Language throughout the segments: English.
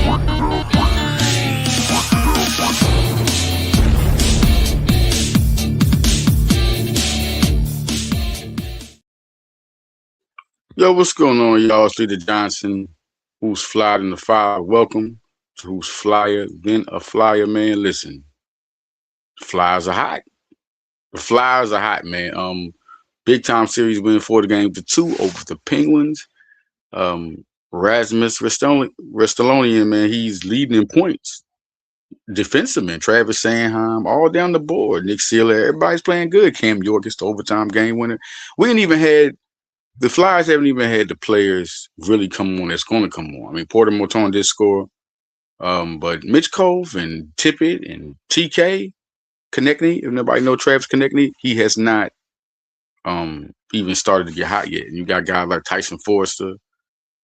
Yo, what's going on, y'all? It's Leader Johnson, who's flyer in the fire. Welcome to Who's Flyer, Then a Flyer, man. Listen, flyers are hot. The Flyers are hot, man. Big time series win 4-2 over the Penguins. Rasmus Ristolainen, man, he's leading in points. Defenseman, Travis Sanheim, all down the board. Nick Sealer, everybody's playing good. Cam York is the overtime game winner. We ain't even had The Flyers haven't even had the players really come on that's going to come on. I mean, Porter Moton did score, but Mitch Cove and Tippett and TK Konechny, if nobody know Travis Konechny, he has not even started to get hot yet. And you got guys like Tyson Forster.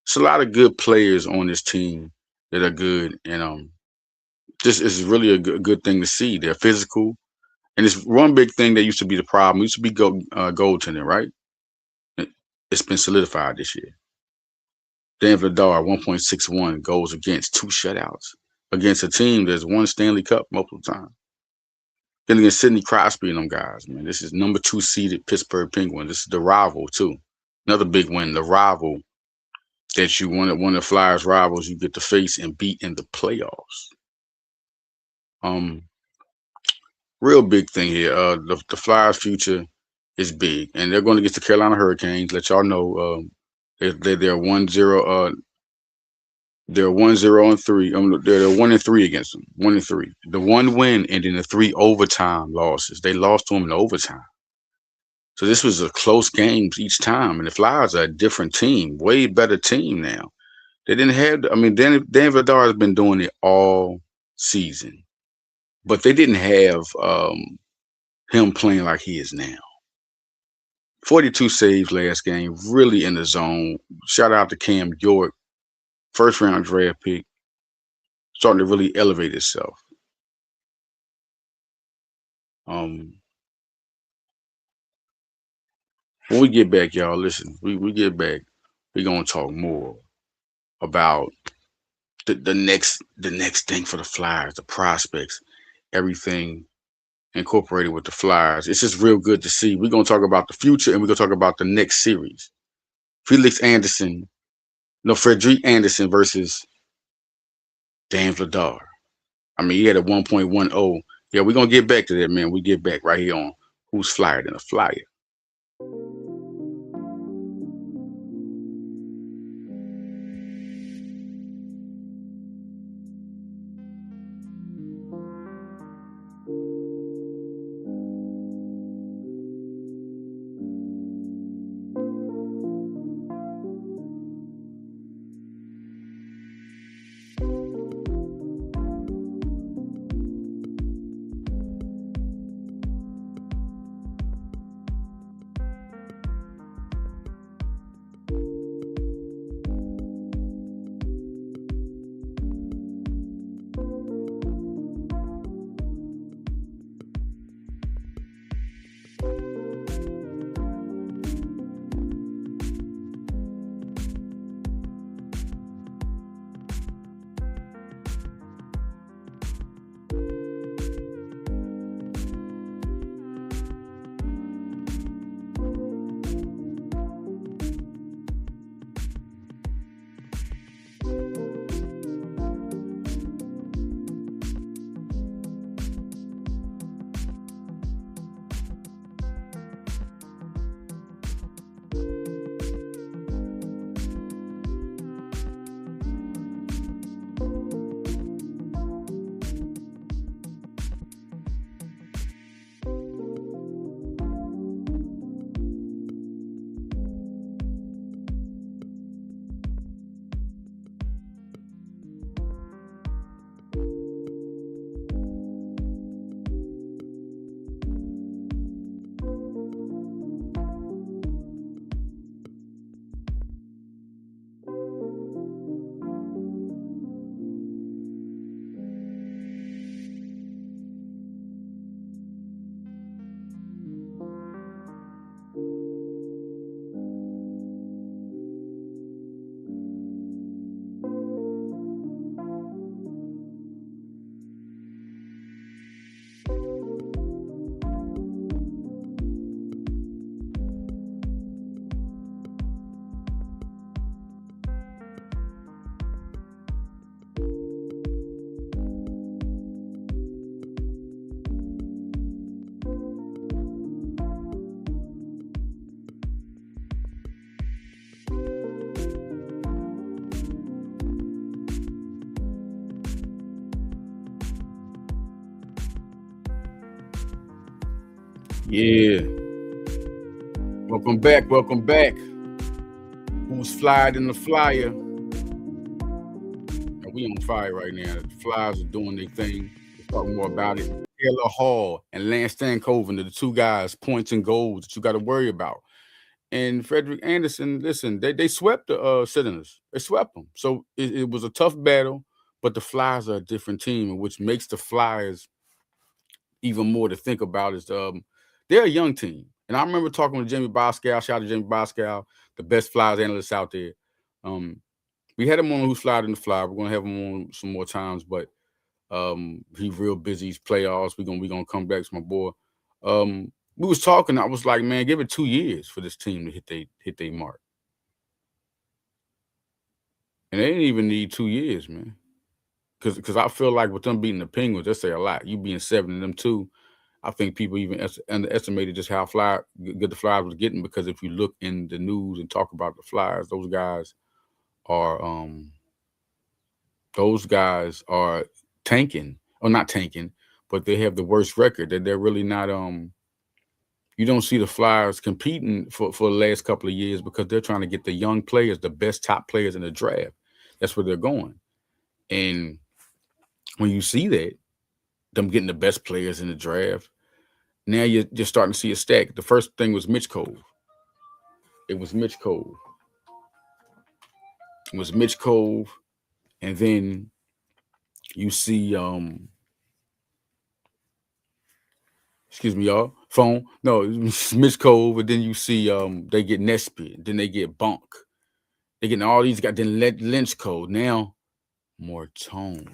It's a lot of good players on this team that are good, and this is really a good thing to see. They're physical, and it's one big thing that used to be the problem. It used to be goaltending, right? It's been solidified this year. Dan Vladar, 1.61 goals against, 2 shutouts against a team that's won Stanley Cup multiple times. Then against Sidney Crosby and them guys, man. This is number 2 seeded Pittsburgh Penguins. This is the rival, too. Another big win, the rival that you want, one of the Flyers rivals you get to face and beat in the playoffs. Real big thing here. The Flyers' future is big, and they're going against the Carolina Hurricanes. Let y'all know they're 1-0. They're 1-0-3. They're 1-3 against them. 1-3. The one win and then the 3 overtime losses. They lost to them in overtime. So this was a close games each time, and the Flyers are a different team, way better team now. They didn't have. I mean, Dan Vladar has been doing it all season, but they didn't have him playing like he is now. 42 saves last game, really in the zone. Shout out to Cam York, first round draft pick, starting to really elevate itself. When we get back, y'all, listen, we get back, we're gonna talk more about the next thing for the Flyers, the prospects, everything incorporated with the Flyers. It's just real good to see. We're gonna talk about the future and we're gonna talk about the next series. Frederick Anderson versus Dan Vladar. I mean, he had a 1.10. Yeah, we're gonna get back to that, man. We get back right here on Who's Flyer Than a Flyer. Yeah. Welcome back. Welcome back. Who's flyed in the flyer? We on fire right now. The Flyers are doing their thing. We'll talk more about it. Taylor Hall and Lance Stankoven are the two guys, points and goals that you got to worry about. And Frederick Anderson, listen, they swept the Senators. They swept them. So it was a tough battle, but the Flyers are a different team, and which makes the Flyers even more to think about is they're a young team. And I remember talking with Jamie Boscal. Shout out to Jamie Boscal, the best Flyers analyst out there. We had him on Who's Flyed in the Fly. We're gonna have him on some more times, but he's real busy. He's playoffs. We're gonna come back to my boy. We was talking. I was like, man, give it 2 years for this team to hit their mark. And they didn't even need 2 years, man. Because I feel like with them beating the Penguins, they say a lot. You being 7 and them 2, I think people even underestimated just how good the Flyers was getting. Because if you look in the news and talk about the Flyers, those guys are tanking, or not tanking, but they have the worst record. That they're really not. You don't see the Flyers competing for the last couple of years because they're trying to get the young players, the best top players in the draft. That's where they're going. And when you see that, them getting the best players in the draft, now you're just starting to see a stack. The first thing was Mitch Cove. It was Mitch Cove. And then you see excuse me, y'all. Phone. No, it's Mitch Cove, and then you see they get Nesbitt, then they get Bunk. They getting all these guys, then Lynch Code. Now Martone,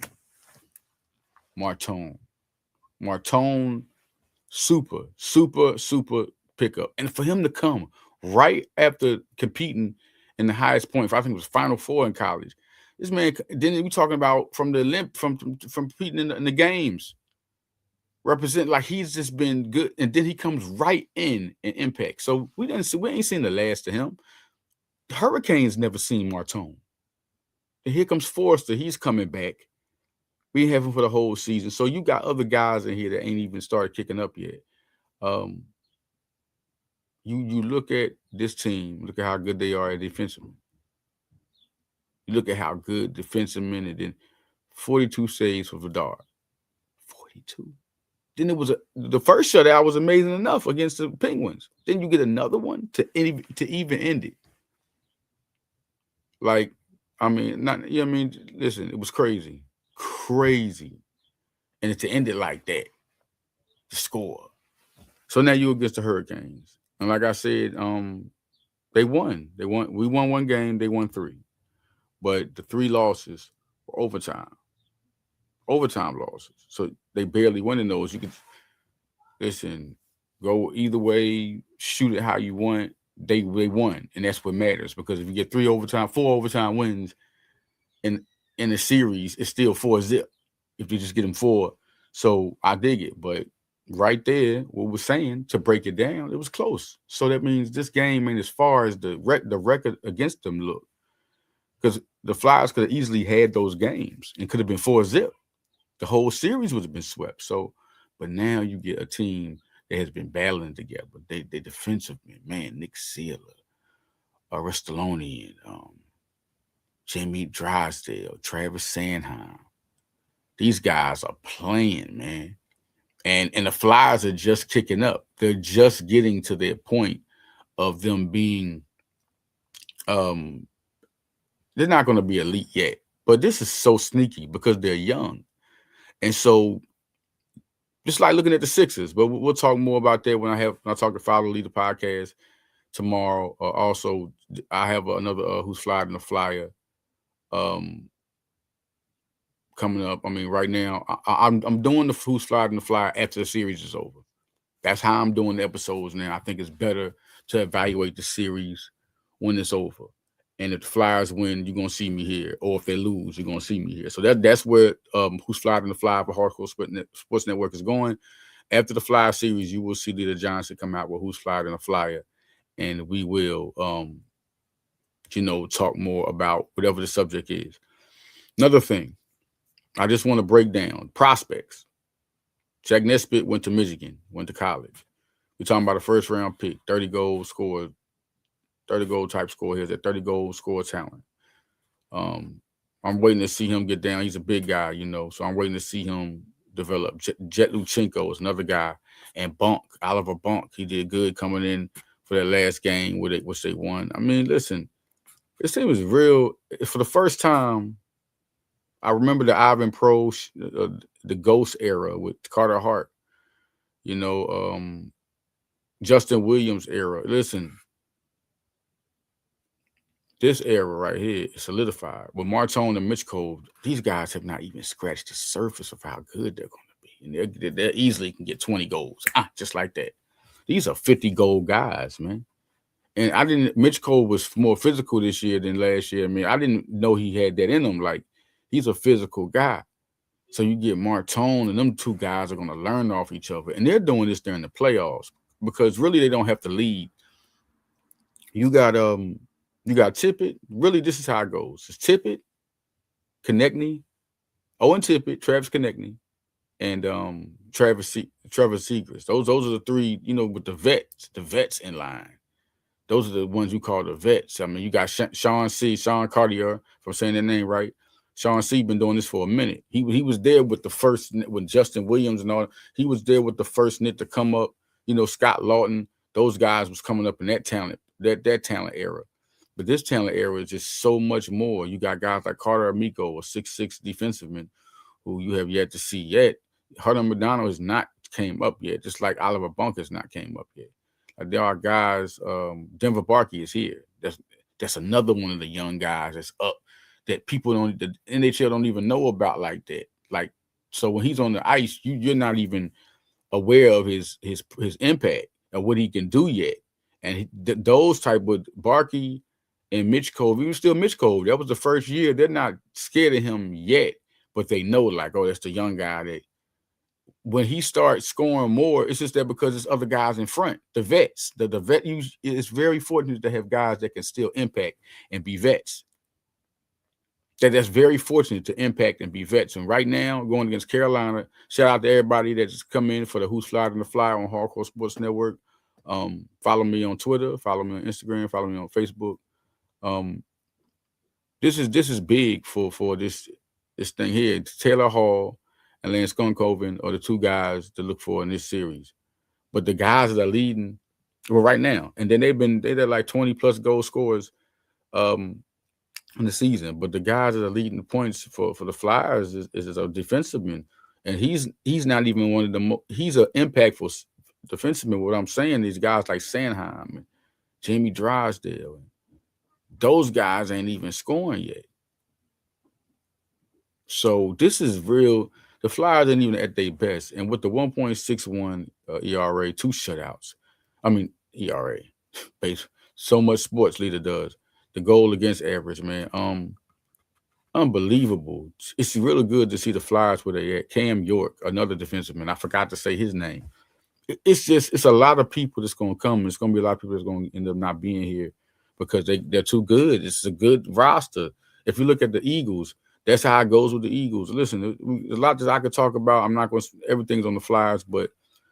super pickup. And for him to come right after competing in the highest point, I think it was Final Four in college. This man, then we talking about from competing in the games, represent like he's just been good, and then he comes right in and impact. So we ain't seen the last of him. The Hurricanes never seen Martone. And here comes Forrester. He's coming back. We have him for the whole season. So you got other guys in here that ain't even started kicking up yet. You look at this team, look at how good they are at defensemen. You look at how good defensemen, and then 42 saves for Vidar. 42. Then it was the first shutout was amazing enough against the Penguins. Then you get another one to even end it. Like, I mean, listen, it was crazy. And to end it like that, to score. So now you're against the Hurricanes. And like I said, they won. We won one game, they won 3. But the 3 losses were overtime losses. So they barely won in those. You can listen, go either way, shoot it how you want. They won, and that's what matters, because if you get 4 overtime wins in the series, it's still 4-0 if you just get them 4. So I dig it, but right there, what we're saying, to break it down, it was close. So that means this game ain't as far as the record against them look, because the Flyers could have easily had those games and could have been 4-0. The whole series would have been swept. So, but now you get a team that has been battling together. They defensive man, Nick Sealer, Ristoloni, Jamie Drysdale, Travis Sanheim. These guys are playing, man. And the Flyers are just kicking up. They're just getting to their point of them being they're not going to be elite yet. But this is so sneaky because they're young. And so just like looking at the Sixers, but we'll talk more about that when I talk to Follow Leader podcast tomorrow. Also, I have another Who's Flyed in the Flyer coming up. I mean, right now I'm doing the Who's Flyed in the Flyer after the series is over. That's how I'm doing the episodes now. I think it's better to evaluate the series when it's over. And if the Flyers win, you're gonna see me here. Or if they lose, you're gonna see me here. So that's where Who's Flyed in the Flyer for Hardcore Sports Network is going. After the Flyer series, you will see Leader Johnson come out with Who's Flyed in the Flyer, and we will talk more about whatever the subject is. Another thing, I just want to break down prospects. Jack Nesbitt went to Michigan, went to college. You're talking about a first round pick, 30 goal score, 30 goal type score. He has that 30 goal score talent. Um, I'm waiting to see him get down. He's a big guy, you know, so I'm waiting to see him develop. Jet Luchenko is another guy, and Bunk, Oliver Bunk, he did good coming in for that last game which they won. I mean, listen, this team was real. For the first time, I remember the Ivan Pro, the Ghost era with Carter Hart, you know, Justin Williams era. Listen, this era right here is solidified. With Martone and Mitch Cove, these guys have not even scratched the surface of how good they're going to be. And they easily can get 20 goals, just like that. These are 50-goal guys, man. And Mitch Cove was more physical this year than last year. I mean, I didn't know he had that in him. Like, he's a physical guy. So you get Martone, and them two guys are going to learn off each other. And they're doing this during the playoffs because really they don't have to lead. You got Tippett. Really, this is how it goes. It's Tippett, Konechny, Owen Tippett, Travis Konechny, and Trevor Seagrass. Those are the three, you know, with the vets in line. Those are the ones you call the vets. I mean, you got Sean Cartier, if I'm saying that name right. Sean C. been doing this for a minute. He was there with the first, when Justin Williams and all. He was there with the first knit to come up. You know, Scott Lawton. Those guys was coming up in that talent era. But this talent era is just so much more. You got guys like Carter Amico, a 6'6" defenseman, who you have yet to see yet. Hunter McDonald has not came up yet, just like Oliver Bunk has not came up yet. There are guys. Denver Barkey is here. That's another one of the young guys that's up that the NHL don't even know about like that. Like, so when he's on the ice, you're not even aware of his impact and what he can do yet. And those type of Barkey and Mitch Cove, even still Mitch Cove, that was the first year. They're not scared of him yet, but they know, like, oh, that's the young guy that when he starts scoring more, it's just that because there's other guys in front, the vets. The vet is very fortunate to have guys that can still impact and be vets. That's very fortunate to impact and be vets. And right now, going against Carolina, shout out to everybody that's come in for the Who's Flying the Fly on Hardcore Sports Network. Follow me on Twitter, follow me on Instagram, follow me on Facebook. This is big for this thing here. Taylor Hall and Lance Gunkoven are the two guys to look for in this series. But the guys that are leading, well, right now, and then they're like 20 plus goal scorers in the season. But the guys that are leading the points for the Flyers is a defenseman, and he's not even one of the he's an impactful defenseman. What I'm saying, these guys like Sanheim and Jamie Drysdale, those guys ain't even scoring yet. So this is real. The Flyers ain't even at their best. And with the 1.61 ERA, 2 shutouts. I mean, ERA. So much sports leader does. The goal against average, man. Unbelievable. It's really good to see the Flyers where they at. Cam York, another defenseman. I forgot to say his name. It's a lot of people that's going to come. It's going to be a lot of people that's going to end up not being here because they're too good. It's a good roster. If you look at the Eagles, that's how it goes with the Eagles. Listen, there's a lot that I could talk about. I'm not going to, everything's on the Flyers, but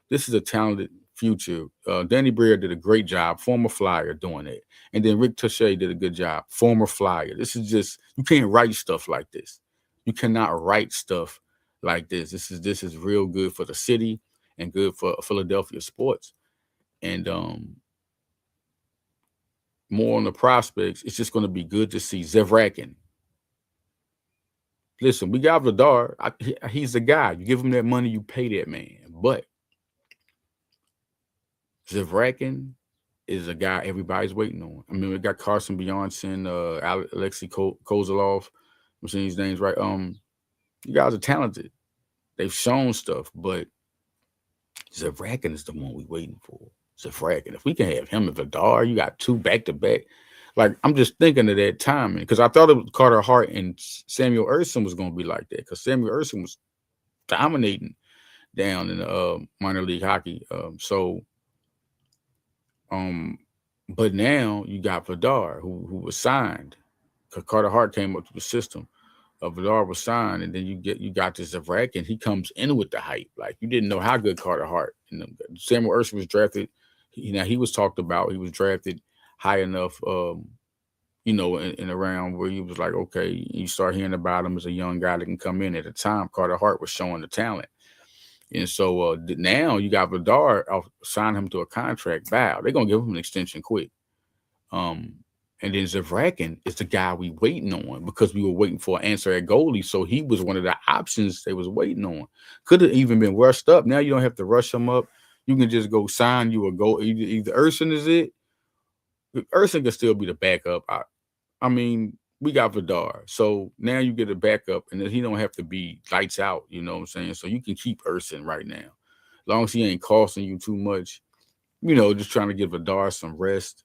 this is a talented future. Danny Briere did a great job, former Flyer, doing it. And then Rick Touche did a good job, former Flyer. This is just, you can't write stuff like this. You cannot write stuff like this. This is real good for the city and good for Philadelphia sports. And more on the prospects, it's just going to be good to see Zevrakin. Listen, we got Vladar. He's the guy. You give him that money, you pay that man. But Zevrakin is a guy everybody's waiting on. I mean, we got Carson Bjornson, Alexei Kozolov. I'm saying these names right. You guys are talented. They've shown stuff, but Zevrakin is the one we're waiting for. Zevrakin. If we can have him and Vladar, you got 2 back-to-back. Like, I'm just thinking of that timing because I thought it was Carter Hart and Samuel Ersson was going to be like that because Samuel Ersson was dominating down in the minor league hockey. But now you got Vladar who was signed because Carter Hart came up to the system. Vladar was signed, and then you got this Zevrakin. He comes in with the hype. Like, you didn't know how good Carter Hart and Samuel Ersson was drafted Now he was talked about. He was drafted high enough, in around where he was like, okay, you start hearing about him as a young guy that can come in. At the time, Carter Hart was showing the talent. And so now you got Vidar, sign him to a contract. Wow, they're gonna give him an extension quick. Um, and then Zavrakin is the guy we waiting on because we were waiting for an answer at goalie. So he was one of the options they was waiting on. Could have even been rushed up. Now you don't have to rush him up. You can just go sign you a goal. Either Urson is it. Urson can still be the backup. I mean, we got Vidar. So now you get a backup and then he don't have to be lights out, you know what I'm saying? So you can keep Urson right now. As long as he ain't costing you too much, just trying to give Vidar some rest.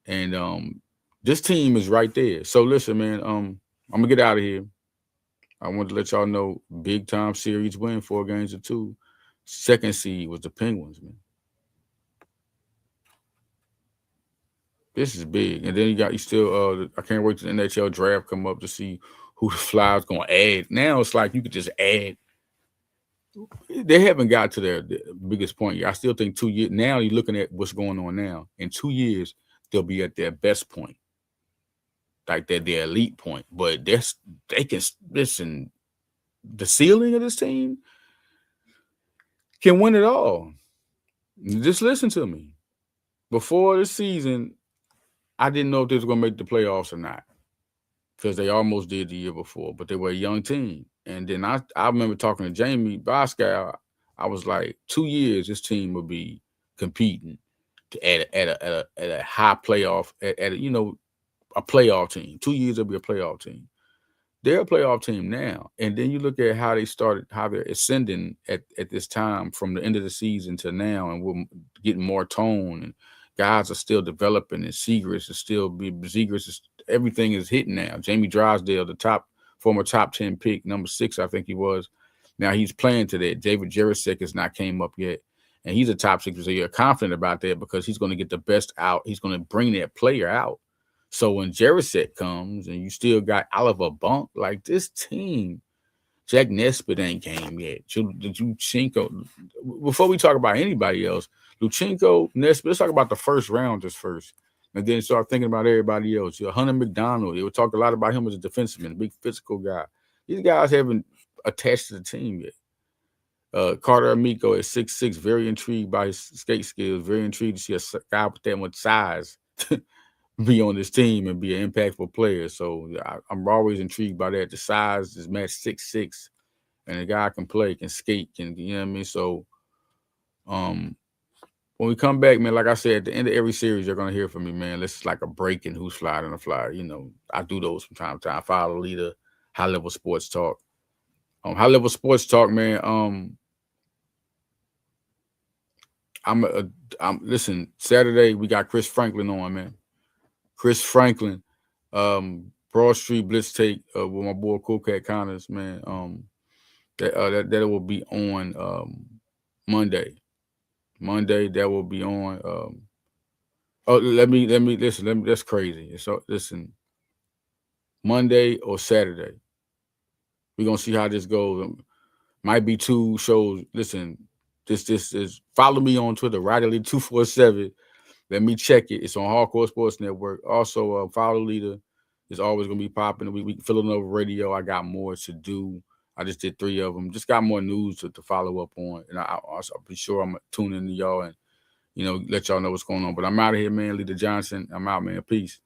And this team is right there. So listen, man, I'm gonna get out of here. I want to let y'all know big time series win, 4-2. Second seed was the Penguins, man. This is big. And then you still I can't wait to the NHL draft come up to see who the Flyers gonna add. Now it's like you could just add. They haven't got to their biggest point yet. I still think 2 years now you're looking at what's going on now. In 2 years, they'll be at their best point. Like they're their elite point. But they can listen, the ceiling of this team can win it all. Just listen to me. Before the season, I didn't know if they was gonna make the playoffs or not. Because they almost did the year before, but they were a young team. And then I remember talking to Jamie Boscow. I was like, 2 years this team will be competing at a high playoff at a playoff team. 2 years they'll be a playoff team. They're a playoff team now. And then you look at how they started, how they're ascending at this time from the end of the season to now, and we're getting more tone, and guys are still developing, and Zegras is everything is hitting now. Jamie Drysdale, the former top 10 pick, number 6, I think he was. Now he's playing today. David Jarosek has not came up yet. And he's a top 6, so you're confident about that because he's going to get the best out. He's going to bring that player out. So when Jarosek comes and you still got Oliver Bunk, like this team, Jack Nesbitt ain't came yet. Luchenko, before we talk about anybody else, Luchenko, Nesbitt, let's talk about the first rounders first. And then start thinking about everybody else. Hunter McDonald, they would talk a lot about him as a defenseman, a big physical guy. These guys haven't attached to the team yet. Carter Amico at 6'6", very intrigued by his skate skills, very intrigued to see a guy with that much size be on this team and be an impactful player. So I'm always intrigued by that. The size is match 6'6", and the guy can play, can skate, you know what I mean? So when we come back, man, like I said, at the end of every series, you're gonna hear from me, man. This is like a break in Who's Flying on the Flyer. I do those from time to time. Follow the leader, high level sports talk. High level sports talk, man. Listen, Saturday we got Chris Franklin on, man. Chris Franklin, Broad Street Blitz take with my boy Cool Cat Connors, man. That will be on Monday. Monday that will be on. Let me listen. That's crazy. So listen, Monday or Saturday, we're gonna see how this goes. Might be 2 shows. Listen, this is follow me on Twitter, Riley247. Let me check it. It's on Hardcore Sports Network. Also, Follow Leader is always going to be popping. We filling over radio. I got more to do. I just did 3 of them. Just got more news to follow up on. And I'll be sure I'm going to tune in to y'all and, let y'all know what's going on. But I'm out of here, man. Leader Johnson. I'm out, man. Peace.